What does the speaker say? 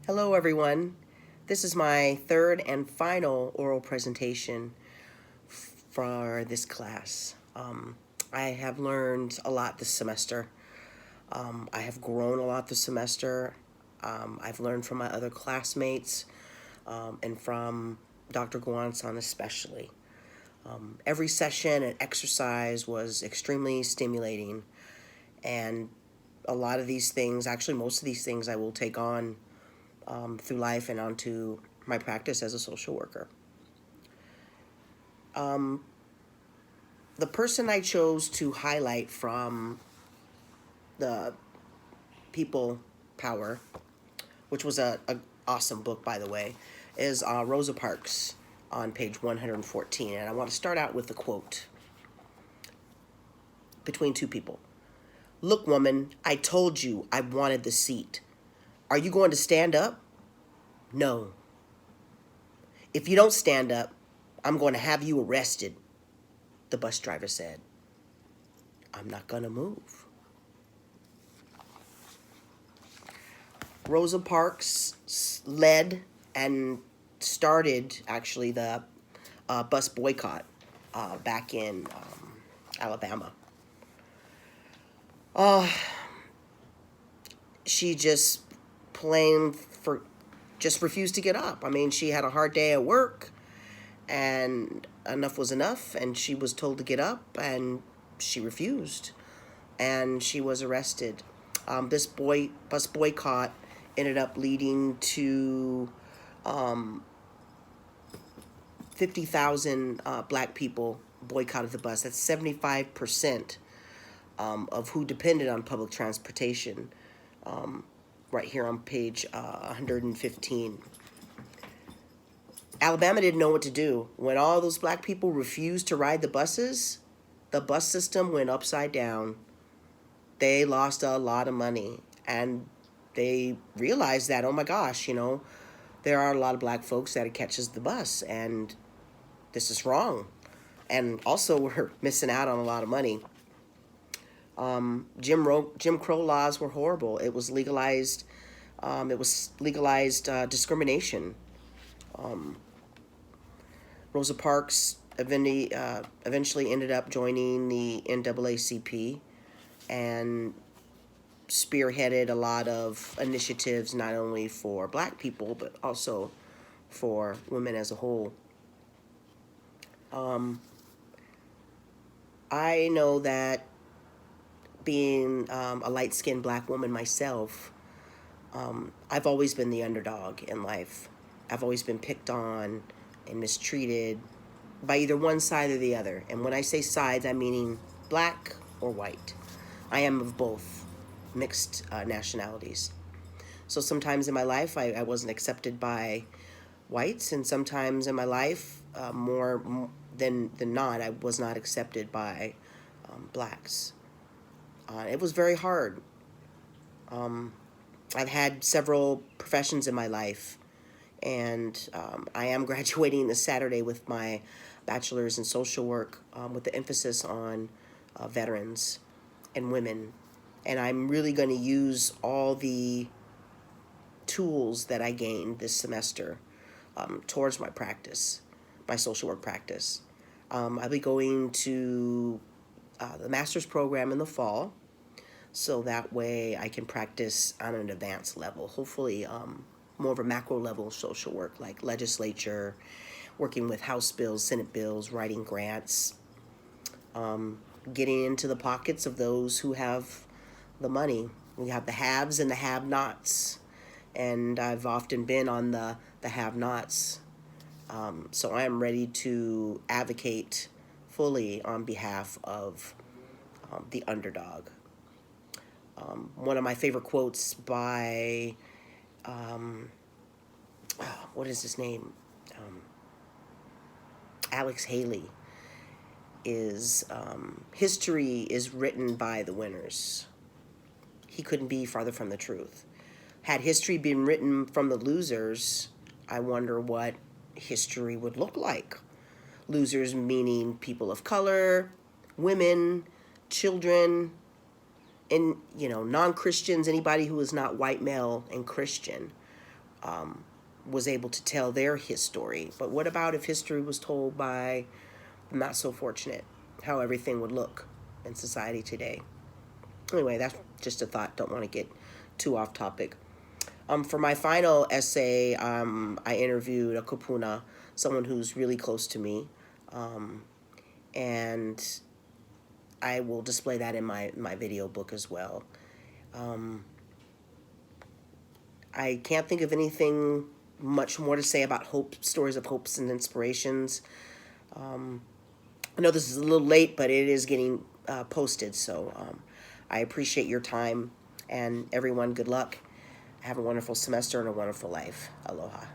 Hello, everyone. This is my third and final oral presentation for this class. I have learned a lot this semester. I have grown a lot this semester. I've learned from my other classmates and from Dr. Guansan especially. Every session and exercise was extremely stimulating, and a lot of these things, actually most of these things, I will take on through life and onto my practice as a social worker. The person I chose to highlight from the People Power, which was a awesome book, by the way, is Rosa Parks on page 114. And I want to start out with a quote between two people. "Look, woman, I told you I wanted the seat. Are you going to stand up? No. If you don't stand up, I'm going to have you arrested," the bus driver said. "I'm not going to move." Rosa Parks led and started, actually, the bus boycott back in Alabama. She just just refused to get up. I mean, she had a hard day at work, and enough was enough, and she was told to get up, and she refused, and she was arrested. This bus boycott ended up leading to 50,000 black people boycotted the bus. That's 75% of who depended on public transportation, right here on page 115. Alabama didn't know what to do. When all those black people refused to ride the buses, the bus system went upside down. They lost a lot of money, and they realized that, oh my gosh, there are a lot of black folks that it catches the bus, and this is wrong. And also, we're missing out on a lot of money. Jim Crow laws were horrible. It was legalized. Discrimination. Rosa Parks eventually ended up joining the NAACP and spearheaded a lot of initiatives, not only for black people, but also for women as a whole. I know that being a light-skinned black woman myself, I've always been the underdog in life. I've always been picked on and mistreated by either one side or the other. And when I say sides, I'm meaning black or white. I am of both mixed nationalities. So sometimes in my life, I wasn't accepted by whites, and sometimes in my life, more than not, I was not accepted by blacks. It was very hard. I've had several professions in my life, and I am graduating this Saturday with my bachelor's in social work, with the emphasis on veterans and women. And I'm really going to use all the tools that I gained this semester towards my practice, my social work practice. I'll be going to the master's program in the fall, so that way I can practice on an advanced level, hopefully more of a macro level social work, like legislature, working with House bills, Senate bills, writing grants, getting into the pockets of those who have the money. We have the haves and the have-nots, and I've often been on the have-nots. So I am ready to advocate fully on behalf of the underdog. One of my favorite quotes by, what is his name? Alex Haley is, history is written by the winners. He couldn't be farther from the truth. Had history been written from the losers, I wonder what history would look like. Losers meaning people of color, women, children, and non-Christians, anybody who is not white, male, and Christian. was able to tell their history. But what about if history was told by the not so fortunate? How everything would look in society today. Anyway, that's just a thought. Don't want to get too off topic. For my final essay, I interviewed a kupuna, someone who's really close to me, and I will display that in my video book as well. I can't think of anything much more to say about hope, stories of hopes and inspirations. I know this is a little late, but it is getting posted, so I appreciate your time, and everyone, good luck. Have a wonderful semester and a wonderful life. Aloha.